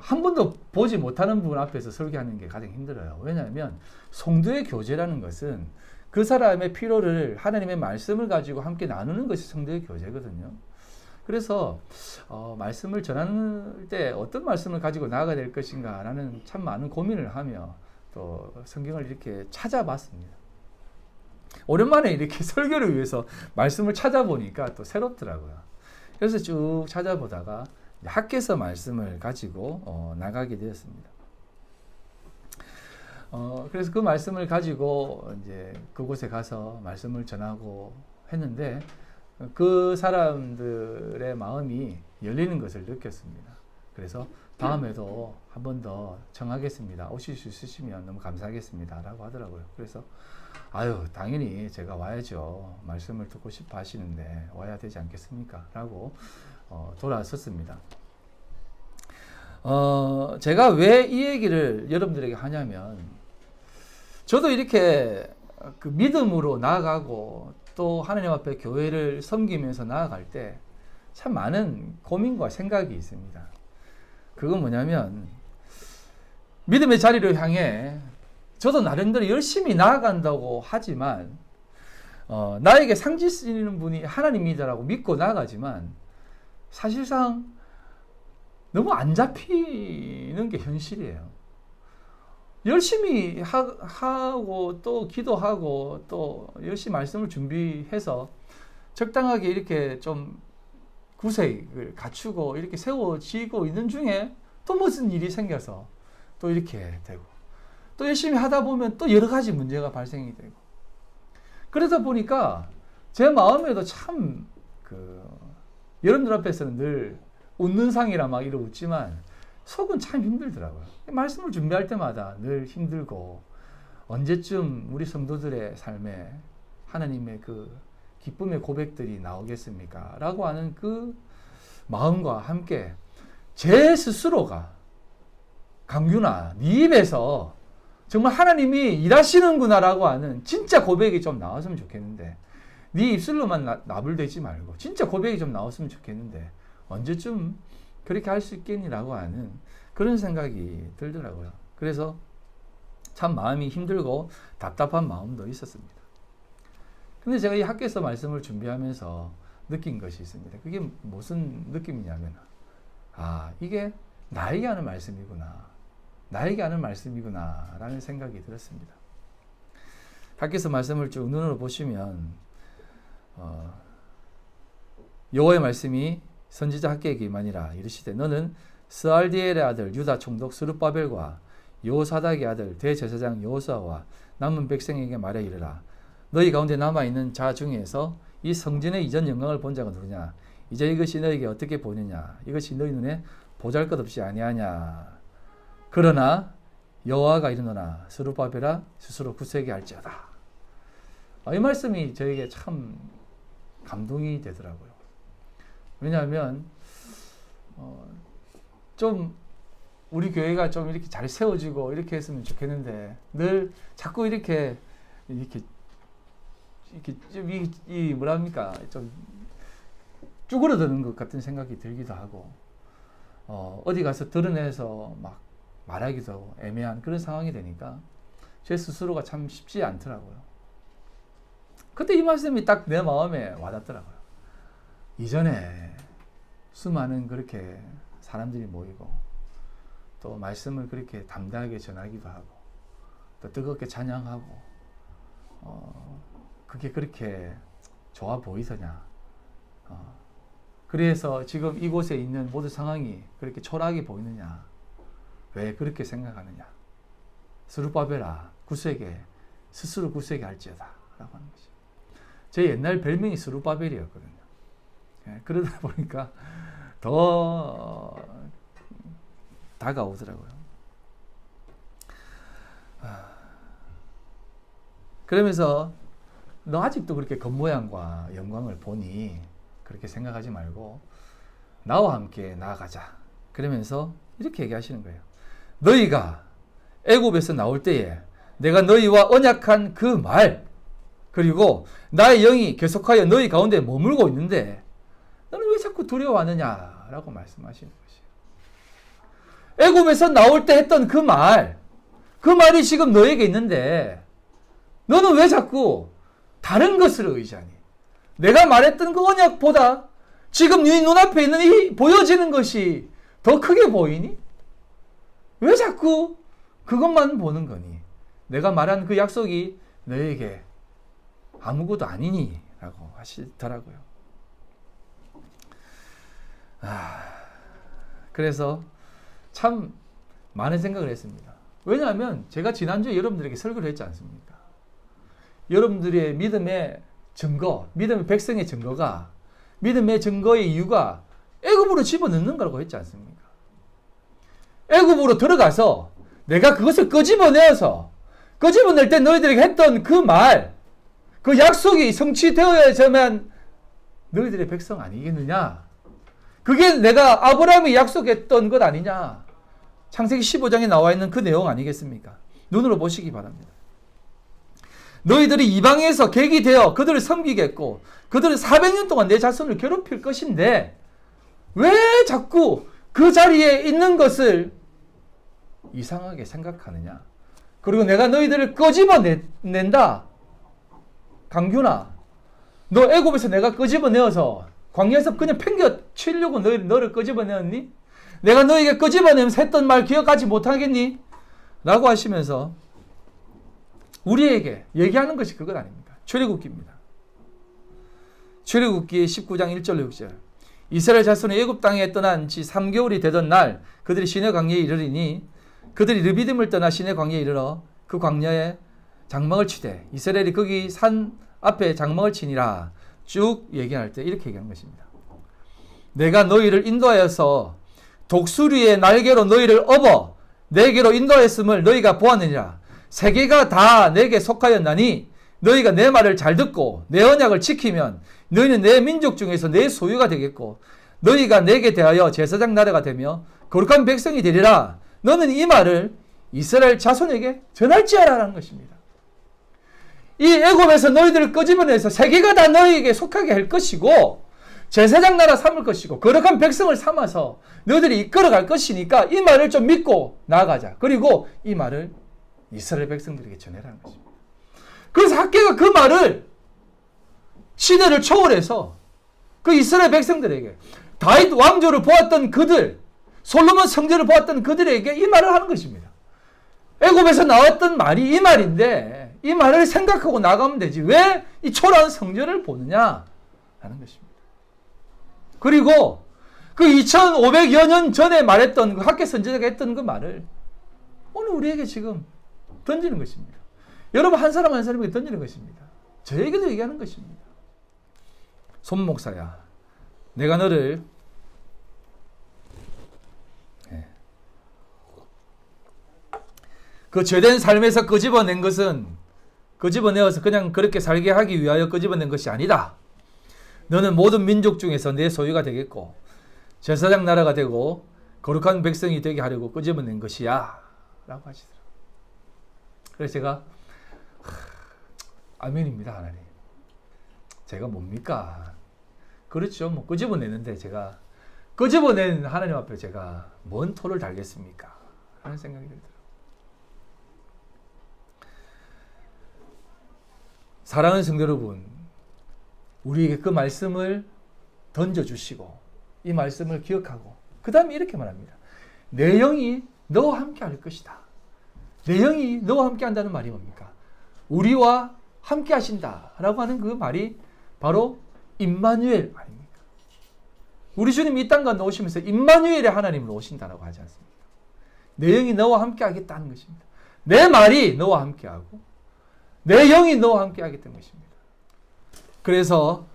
한 번도 보지 못하는 분 앞에서 설교하는 게 가장 힘들어요. 왜냐하면 성도의 교제라는 것은 그 사람의 필요를 하나님의 말씀을 가지고 함께 나누는 것이 성도의 교제거든요. 그래서 말씀을 전할 때 어떤 말씀을 가지고 나아가야 될 것인가 라는 참 많은 고민을 하며 또 성경을 이렇게 찾아봤습니다. 오랜만에 이렇게 설교를 위해서 말씀을 찾아보니까 또 새롭더라고요. 그래서 쭉 찾아보다가 학개서 말씀을 가지고 나가게 되었습니다. 그래서 그 말씀을 가지고 이제 그곳에 가서 말씀을 전하고 했는데 그 사람들의 마음이 열리는 것을 느꼈습니다. 그래서 다음에도 한 번 더 청하겠습니다. 오실 수 있으시면 너무 감사하겠습니다. 라고 하더라고요. 그래서 당연히 제가 와야죠. 말씀을 듣고 싶어 하시는데 와야 되지 않겠습니까? 라고 돌아섰습니다. 제가 왜 이 얘기를 여러분들에게 하냐면, 저도 이렇게 그 믿음으로 나아가고 또 하나님 앞에 교회를 섬기면서 나아갈 때 참 많은 고민과 생각이 있습니다. 그건 뭐냐면, 믿음의 자리를 향해 저도 나름대로 열심히 나아간다고 하지만 나에게 상지 쓰는 분이 하나님이다라고 믿고 나아가지만 사실상 너무 안 잡히는 게 현실이에요. 열심히 하고 또 기도하고 또 열심히 말씀을 준비해서 적당하게 이렇게 좀 구색을 갖추고 이렇게 세워지고 있는 중에 또 무슨 일이 생겨서 또 이렇게 되고, 또 열심히 하다 보면 또 여러 가지 문제가 발생이 되고, 그러다 보니까 제 마음에도 참 여러분들 앞에서는 늘 웃는 상이라 막 이러고 웃지만 속은 참 힘들더라고요. 말씀을 준비할 때마다 늘 힘들고, 언제쯤 우리 성도들의 삶에 하나님의 그 기쁨의 고백들이 나오겠습니까? 라고 하는 그 마음과 함께 제 스스로가 강균아, 네 입에서 정말 하나님이 일하시는구나 라고 하는 진짜 고백이 좀 나왔으면 좋겠는데, 네 입술로만 나불대지 말고 진짜 고백이 좀 나왔으면 좋겠는데 언제쯤 그렇게 할 수 있겠니라고 하는 그런 생각이 들더라고요. 그래서 참 마음이 힘들고 답답한 마음도 있었습니다. 근데 제가 이 학교에서 말씀을 준비하면서 느낀 것이 있습니다. 그게 무슨 느낌이냐면, 이게 나에게 하는 말씀이구나. 나에게 하는 말씀이구나 라는 생각이 들었습니다. 학교에서 말씀을 쭉 눈으로 보시면 여호와의 말씀이 선지자 학개에게 임하니라. 이르시되 너는 스알디엘의 아들 유다 총독 스룹바벨과 여호사닥의 아들 대제사장 여호수아와 남은 백성에게 말해 이르라. 너희 가운데 남아있는 자 중에서 이 성전의 이전 영광을 본 자가 누구냐? 이제 이것이 너희에게 어떻게 보이느냐? 이것이 너희 눈에 보잘것없이 아니하냐? 그러나 여호와가 이르노라. 스룹바벨아 스스로 굳세게 할지어다. 이 말씀이 저에게 참 감동이 되더라고요. 왜냐하면 좀 우리 교회가 좀 이렇게 잘 세워지고 이렇게 했으면 좋겠는데 늘 자꾸 이렇게 이 뭐랍니까 좀 쭈그러드는 것 같은 생각이 들기도 하고 어디 가서 드러내서 막 말하기도 애매한 그런 상황이 되니까 제 스스로가 참 쉽지 않더라고요. 그때 이 말씀이 딱 내 마음에 와닿더라고요. 이전에 수많은 그렇게 사람들이 모이고 또 말씀을 그렇게 담대하게 전하기도 하고 또 뜨겁게 찬양하고 그게 그렇게 좋아 보이더냐. 그래서 지금 이곳에 있는 모든 상황이 그렇게 초라하게 보이느냐. 왜 그렇게 생각하느냐. 스룹바벨아 굳세게 스스로 굳세게 할지어다 라고 하는 것이. 제 옛날 별명이 스룹바벨이었거든요. 그러다 보니까 더 다가오더라고요. 그러면서 너 아직도 그렇게 겉모양과 영광을 보니 그렇게 생각하지 말고 나와 함께 나아가자. 그러면서 이렇게 얘기하시는 거예요. 너희가 애굽에서 나올 때에 내가 너희와 언약한 그 말 그리고 나의 영이 계속하여 너희 가운데 머물고 있는데 너는 왜 자꾸 두려워하느냐라고 말씀하시는 것이에요. 애굽에서 나올 때 했던 그 말이 지금 너에게 있는데 너는 왜 자꾸 다른 것을 의지하니? 내가 말했던 그 언약보다 지금 네 눈앞에 있는 이 보여지는 것이 더 크게 보이니? 왜 자꾸 그것만 보는 거니? 내가 말한 그 약속이 너에게 아무것도 아니니? 라고 하시더라고요. 그래서 참 많은 생각을 했습니다. 왜냐하면 제가 지난주에 여러분들에게 설교를 했지 않습니까? 여러분들의 믿음의 증거, 믿음의 백성의 증거가 믿음의 증거의 이유가 애굽으로 집어넣는 거라고 했지 않습니까? 애굽으로 들어가서 내가 그것을 끄집어낼 때 너희들에게 했던 그 말, 그 약속이 성취되어야지만 너희들의 백성 아니겠느냐? 그게 내가 아브라함이 약속했던 것 아니냐? 창세기 15장에 나와 있는 그 내용 아니겠습니까? 눈으로 보시기 바랍니다. 너희들이 이방에서 객이 되어 그들을 섬기겠고 그들은 400년 동안 내 자손을 괴롭힐 것인데 왜 자꾸 그 자리에 있는 것을 이상하게 생각하느냐? 그리고 내가 너희들을 끄집어낸다. 강균아, 너 애굽에서 내가 끄집어내어서 광야에서 그냥 팽겨치려고 너를 끄집어내었니? 내가 너에게 끄집어내면서 했던 말 기억하지 못하겠니? 라고 하시면서 우리에게 얘기하는 것이 그것 아닙니까? 출애굽기입니다. 출애굽기 19장 1절 6절 이스라엘 자손이 애굽 땅에 떠난 지 3개월이 되던 날 그들이 시내 광야에 이르리니 그들이 르비딤을 떠나 시내 광야에 이르러 그 광야에 장막을 치되 이스라엘이 거기 산 앞에 장막을 치니라. 쭉 얘기할 때 이렇게 얘기하는 것입니다. 내가 너희를 인도하여서 독수리의 날개로 너희를 업어 내게로 인도하였음을 너희가 보았느니라. 세계가 다 내게 속하였나니 너희가 내 말을 잘 듣고 내 언약을 지키면 너희는 내 민족 중에서 내 소유가 되겠고 너희가 내게 대하여 제사장 나라가 되며 거룩한 백성이 되리라. 너는 이 말을 이스라엘 자손에게 전할지어라라는 것입니다. 이 애굽에서 너희들을 끄집어내서 세계가 다 너희에게 속하게 할 것이고 제사장 나라 삼을 것이고 거룩한 백성을 삼아서 너희들이 이끌어갈 것이니까 이 말을 좀 믿고 나아가자. 그리고 이 말을 이스라엘 백성들에게 전해라는 것입니다. 그래서 학개가 그 말을 시대를 초월해서 그 이스라엘 백성들에게 다윗 왕조를 보았던 그들, 솔로몬 성전을 보았던 그들에게 이 말을 하는 것입니다. 애굽에서 나왔던 말이 이 말인데 이 말을 생각하고 나가면 되지 왜 이 초라한 성전을 보느냐 하는 것입니다. 그리고 그 2500여 년 전에 말했던 그 학계 선지자가 했던 그 말을 오늘 우리에게 지금 던지는 것입니다. 여러분 한 사람 한 사람에게 던지는 것입니다. 저에게도 얘기하는 것입니다. 손 목사야, 내가 너를 그 죄된 삶에서 끄집어낸 것은 끄집어내어서 그냥 그렇게 살게 하기 위하여 끄집어낸 것이 아니다. 너는 모든 민족 중에서 내 소유가 되겠고 제사장 나라가 되고 거룩한 백성이 되게 하려고 끄집어낸 것이야 라고 하시더라고요. 그래서 제가 아멘입니다. 하나님, 제가 뭡니까? 그렇죠. 뭐 끄집어내는데 제가 끄집어낸 하나님 앞에 제가 뭔 토를 달겠습니까? 하는 생각이 들더라고요. 사랑하는 성도 여러분, 우리에게 그 말씀을 던져주시고 이 말씀을 기억하고 그 다음에 이렇게 말합니다. 내 영이 너와 함께 할 것이다. 내 영이 너와 함께 한다는 말이 뭡니까? 우리와 함께 하신다 라고 하는 그 말이 바로 임마누엘 아닙니까? 우리 주님이 이 땅 가운데 오시면서 임마누엘의 하나님으로 오신다라고 하지 않습니까? 내 영이 너와 함께 하겠다는 것입니다. 내 말이 너와 함께 하고 내 영이 너와 함께 하겠다는 것입니다. 그래서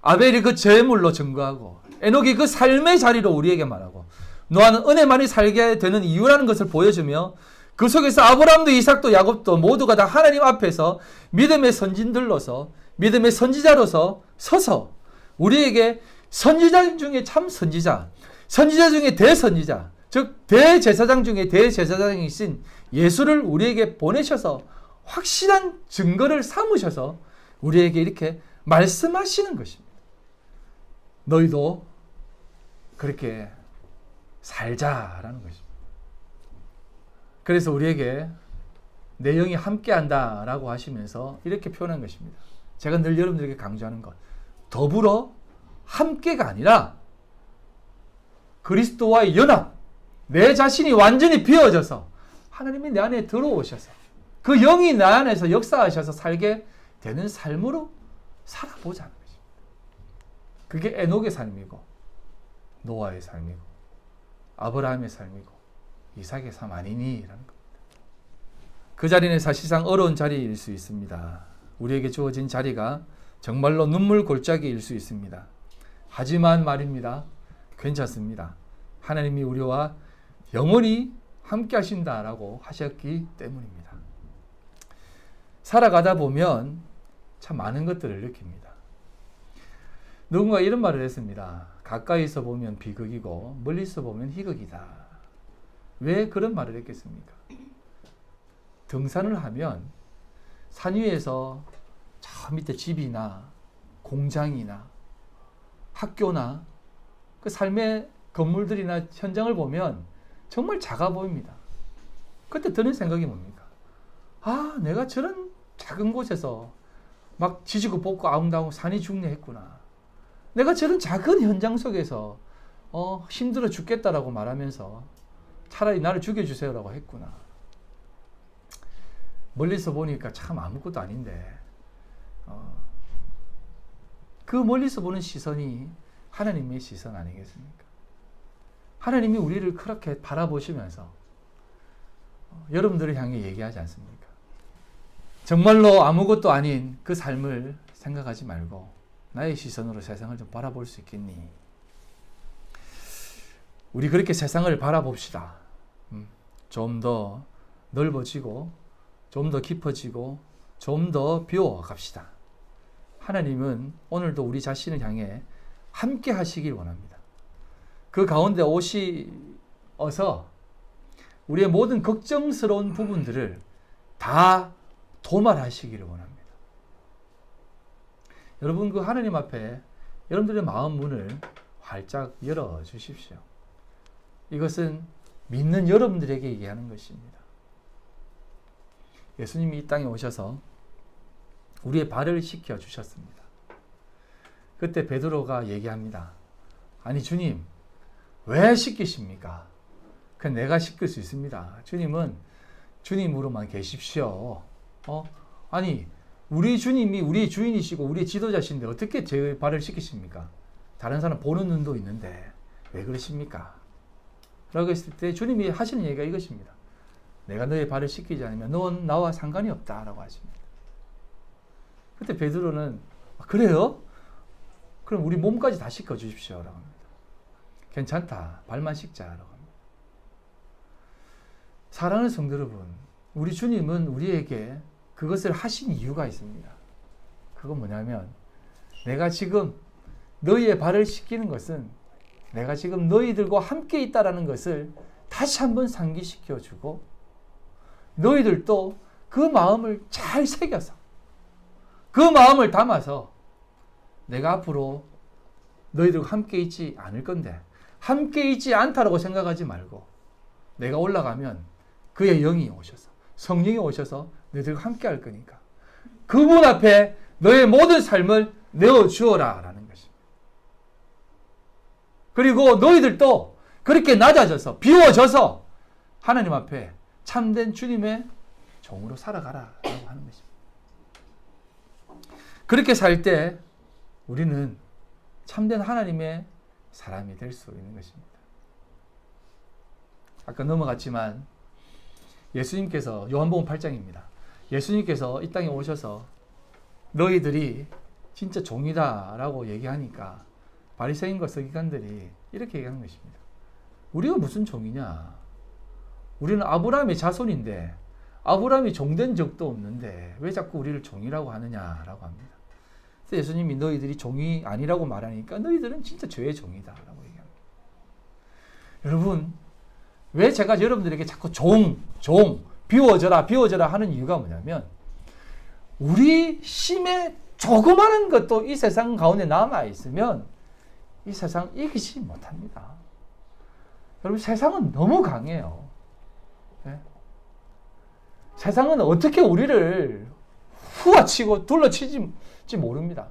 아벨이 그 제물로 증거하고 에녹이 그 삶의 자리로 우리에게 말하고 노아는 은혜만이 살게 되는 이유라는 것을 보여주며 그 속에서 아브라함도 이삭도 야곱도 모두가 다 하나님 앞에서 믿음의 선진들로서 믿음의 선지자로서 서서 우리에게 선지자 중에 참 선지자, 선지자 중에 대선지자, 즉 대제사장 중에 대제사장이신 예수를 우리에게 보내셔서 확실한 증거를 삼으셔서 우리에게 이렇게 말씀하시는 것입니다. 너희도 그렇게 살자라는 것입니다. 그래서 우리에게 내 영이 함께한다라고 하시면서 이렇게 표현한 것입니다. 제가 늘 여러분들에게 강조하는 것, 더불어 함께가 아니라 그리스도와의 연합, 내 자신이 완전히 비워져서 하나님이 내 안에 들어오셔서 그 영이 내 안에서 역사하셔서 살게 되는 삶으로 살아보자는 것입니다. 그게 에녹의 삶이고 노아의 삶이고 아브라함의 삶이고 이삭의 삶 아니니라는 겁니다. 그 자리는 사실상 어려운 자리일 수 있습니다. 우리에게 주어진 자리가 정말로 눈물 골짜기일 수 있습니다. 하지만 말입니다. 괜찮습니다. 하나님이 우리와 영원히 함께 하신다라고 하셨기 때문입니다. 살아가다 보면 참 많은 것들을 느낍니다. 누군가 이런 말을 했습니다. 가까이서 보면 비극이고 멀리서 보면 희극이다. 왜 그런 말을 했겠습니까? 등산을 하면 산 위에서 저 밑에 집이나 공장이나 학교나 그 삶의 건물들이나 현장을 보면 정말 작아 보입니다. 그때 드는 생각이 뭡니까? 아, 내가 저런 작은 곳에서 막 지지고 볶고 아웅다웅 산이 죽네 했구나. 내가 저런 작은 현장 속에서 힘들어 죽겠다라고 말하면서 차라리 나를 죽여주세요라고 했구나. 멀리서 보니까 참 아무것도 아닌데 그 멀리서 보는 시선이 하나님의 시선 아니겠습니까? 하나님이 우리를 그렇게 바라보시면서 여러분들을 향해 얘기하지 않습니까? 정말로 아무것도 아닌 그 삶을 생각하지 말고 나의 시선으로 세상을 좀 바라볼 수 있겠니? 우리 그렇게 세상을 바라봅시다. 좀 더 넓어지고 좀 더 깊어지고 좀 더 비워갑시다. 하나님은 오늘도 우리 자신을 향해 함께 하시길 원합니다. 그 가운데 오셔서 우리의 모든 걱정스러운 부분들을 다 도말하시기를 원합니다. 여러분 그 하나님 앞에 여러분들의 마음 문을 활짝 열어주십시오. 이것은 믿는 여러분들에게 얘기하는 것입니다. 예수님이 이 땅에 오셔서 우리의 발을 씻겨 주셨습니다. 그때 베드로가 얘기합니다. 아니 주님, 왜 씻기십니까? 그냥 내가 씻길 수 있습니다. 주님은 주님으로만 계십시오. 아니 우리 주님이 우리의 주인이시고 우리의 지도자신데 어떻게 제 발을 씻기십니까? 다른 사람 보는 눈도 있는데 왜 그러십니까? 라고 했을 때 주님이 하시는 얘기가 이것입니다. 내가 너의 발을 씻기지 않으면 넌 나와 상관이 없다라고 하십니다. 그때 베드로는 그래요? 그럼 우리 몸까지 다 씻겨 주십시오 라고 합니다. 괜찮다. 발만 씻자라고 합니다. 사랑하는 성도 여러분, 우리 주님은 우리에게 그것을 하신 이유가 있습니다. 그건 뭐냐면 내가 지금 너희의 발을 씻기는 것은 내가 지금 너희들과 함께 있다라는 것을 다시 한번 상기시켜주고 너희들도 그 마음을 잘 새겨서 그 마음을 담아서 내가 앞으로 너희들과 함께 있지 않을 건데 함께 있지 않다라고 생각하지 말고 내가 올라가면 그의 영이 오셔서 성령이 오셔서 너희들과 함께 할 거니까 그분 앞에 너의 모든 삶을 내어주어라 라는 것입니다. 그리고 너희들도 그렇게 낮아져서 비워져서 하나님 앞에 참된 주님의 종으로 살아가라 라고 하는 것입니다. 그렇게 살 때 우리는 참된 하나님의 사람이 될 수 있는 것입니다. 아까 넘어갔지만 예수님께서 요한복음 8장입니다. 예수님께서 이 땅에 오셔서 너희들이 진짜 종이다라고 얘기하니까 바리새인과 서기관들이 이렇게 얘기하는 것입니다. 우리가 무슨 종이냐? 우리는 아브라함의 자손인데 아브라함이 종된 적도 없는데 왜 자꾸 우리를 종이라고 하느냐라고 합니다. 그래서 예수님이 너희들이 종이 아니라고 말하니까 너희들은 진짜 죄의 종이다라고 얘기합니다. 여러분, 왜 제가 여러분들에게 자꾸 비워져라 하는 이유가 뭐냐면 우리 심에 조그마한 것도 이 세상 가운데 남아있으면 이 세상 이기지 못합니다. 여러분, 세상은 너무 강해요. 네? 세상은 어떻게 우리를 후아치고 둘러치지 모릅니다.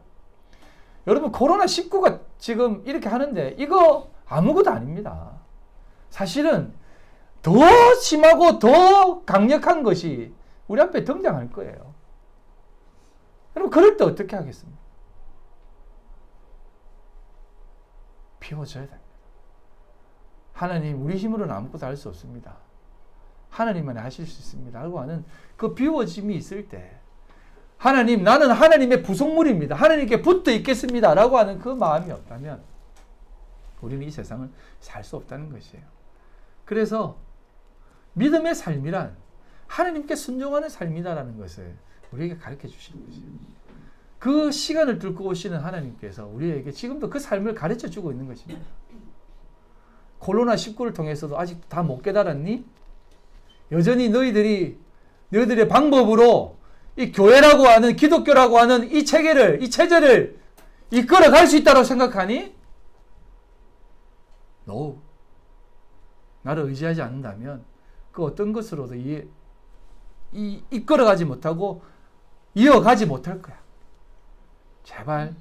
여러분, 코로나19가 지금 이렇게 하는데 이거 아무것도 아닙니다. 사실은 더 심하고 더 강력한 것이 우리 앞에 등장할 거예요. 여러분, 그럴 때 어떻게 하겠습니까? 비워져야 됩니다. 하나님, 우리 힘으로는 아무것도 할 수 없습니다. 하나님만 하실 수 있습니다. 라고 하는 그 비워짐이 있을 때 하나님, 나는 하나님의 부속물입니다. 하나님께 붙어 있겠습니다. 라고 하는 그 마음이 없다면 우리는 이 세상을 살 수 없다는 것이에요. 그래서 믿음의 삶이란 하나님께 순종하는 삶이다라는 것을 우리에게 가르쳐 주시는 것이에요. 그 시간을 뚫고 오시는 하나님께서 우리에게 지금도 그 삶을 가르쳐 주고 있는 것입니다. 코로나19를 통해서도 아직 다 못 깨달았니? 여전히 너희들의 방법으로 이 교회라고 하는, 기독교라고 하는 이 체제를 이끌어 갈 수 있다고 생각하니? No. 나를 의지하지 않는다면 그 어떤 것으로도 이끌어가지 못하고 이어가지 못할 거야. 제발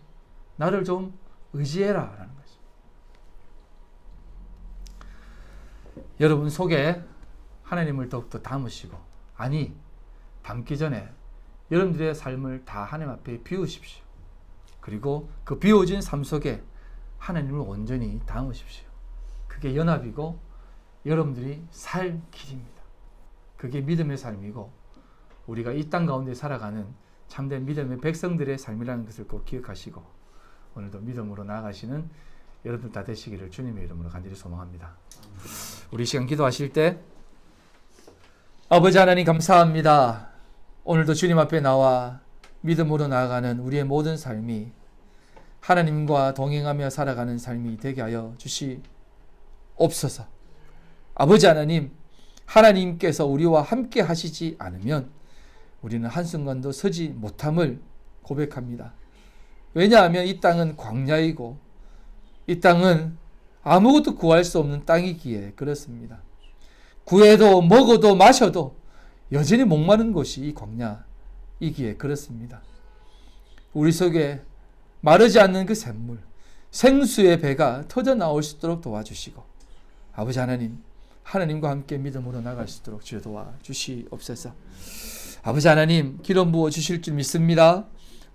나를 좀 의지해라 라는 것입니다. 여러분 속에 하나님을 더욱더 담으시고, 담기 전에 여러분들의 삶을 다 하나님 앞에 비우십시오. 그리고 그 비워진 삶 속에 하나님을 온전히 담으십시오. 그게 연합이고 여러분들이 살 길입니다. 그게 믿음의 삶이고 우리가 이 땅 가운데 살아가는 참된 믿음의 백성들의 삶이라는 것을 꼭 기억하시고 오늘도 믿음으로 나아가시는 여러분 다 되시기를 주님의 이름으로 간절히 소망합니다. 우리 시간 기도하실 때 아버지 하나님 감사합니다. 오늘도 주님 앞에 나와 믿음으로 나아가는 우리의 모든 삶이 하나님과 동행하며 살아가는 삶이 되게 하여 주시옵소서. 아버지 하나님, 하나님께서 우리와 함께 하시지 않으면 우리는 한순간도 서지 못함을 고백합니다. 왜냐하면 이 땅은 광야이고 이 땅은 아무것도 구할 수 없는 땅이기에 그렇습니다. 구해도 먹어도 마셔도 여전히 목마른 곳이 이 광야이기에 그렇습니다. 우리 속에 마르지 않는 그 샘물, 생수의 배가 터져 나올 수 있도록 도와주시고 아버지 하나님, 하나님과 함께 믿음으로 나갈 수 있도록 주여 도와주시옵소서. 아버지 하나님, 기름 부어 주실 줄 믿습니다.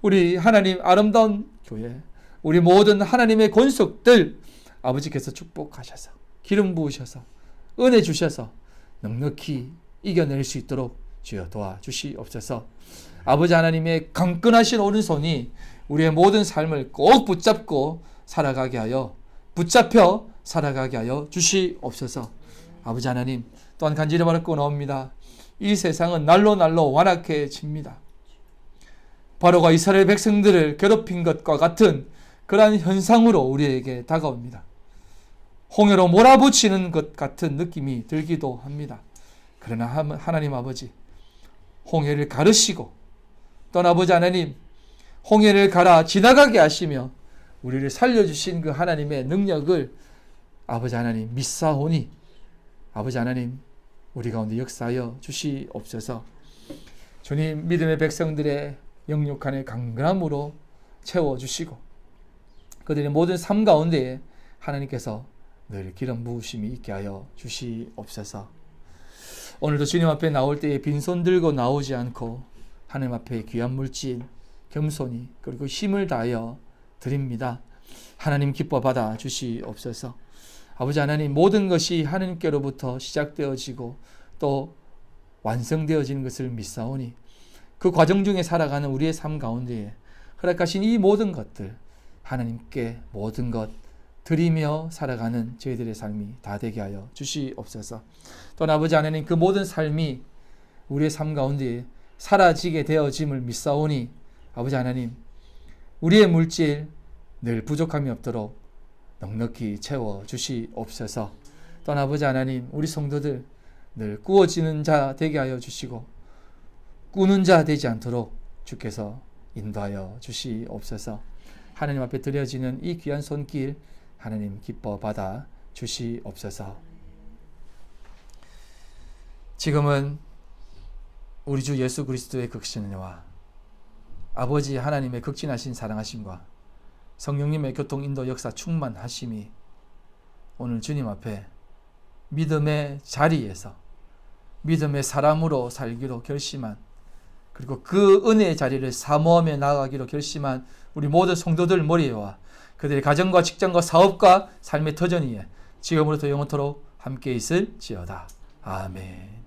우리 하나님 아름다운 교회, 우리 모든 하나님의 권속들 아버지께서 축복하셔서 기름 부으셔서 은혜 주셔서 넉넉히 이겨낼 수 있도록 주여 도와주시옵소서. 아버지 하나님의 강끈하신 오른손이 우리의 모든 삶을 꼭 붙잡고 살아가게 하여 붙잡혀 살아가게 하여 주시옵소서. 아버지 하나님, 또한 간절히 바라고 나옵니다. 이 세상은 날로 날로 완악해집니다. 바로가 이스라엘 백성들을 괴롭힌 것과 같은 그러한 현상으로 우리에게 다가옵니다. 홍해로 몰아붙이는 것 같은 느낌이 들기도 합니다. 그러나 하나님 아버지, 홍해를 가르시고 또 아버지 하나님, 홍해를 갈아 지나가게 하시며 우리를 살려주신 그 하나님의 능력을 아버지 하나님 믿사오니 아버지 하나님 우리 가운데 역사하여 주시옵소서. 주님, 믿음의 백성들의 영육간의 강건함으로 채워주시고 그들의 모든 삶 가운데에 하나님께서 늘 기름 부으심이 있게 하여 주시옵소서. 오늘도 주님 앞에 나올 때에 빈손 들고 나오지 않고 하나님 앞에 귀한 물질 겸손히 그리고 힘을 다하여 드립니다. 하나님 기뻐 받아 주시옵소서. 아버지 하나님, 모든 것이 하나님께로부터 시작되어지고 또 완성되어지는 것을 믿사오니 그 과정 중에 살아가는 우리의 삶 가운데에 허락하신 이 모든 것들 하나님께 모든 것 드리며 살아가는 저희들의 삶이 다 되게 하여 주시옵소서. 또 아버지 하나님, 그 모든 삶이 우리의 삶 가운데 사라지게 되어짐을 믿사오니 아버지 하나님, 우리의 물질 늘 부족함이 없도록 넉넉히 채워 주시옵소서. 또 아버지 하나님, 우리 성도들 늘 꾸어지는 자 되게 하여 주시고 꾸는 자 되지 않도록 주께서 인도하여 주시옵소서. 하나님 앞에 드려지는 이 귀한 손길 하나님 기뻐 받아 주시옵소서. 지금은 우리 주 예수 그리스도의 극신과 아버지 하나님의 극진하신 사랑하심과 성령님의 교통 인도 역사 충만하심이 오늘 주님 앞에 믿음의 자리에서 믿음의 사람으로 살기로 결심한, 그리고 그 은혜의 자리를 사모하며 나아가기로 결심한 우리 모든 성도들 머리에와 그들의 가정과 직장과 사업과 삶의 터전 위에 지금으로부터 영원토록 함께 있을지어다. 아멘.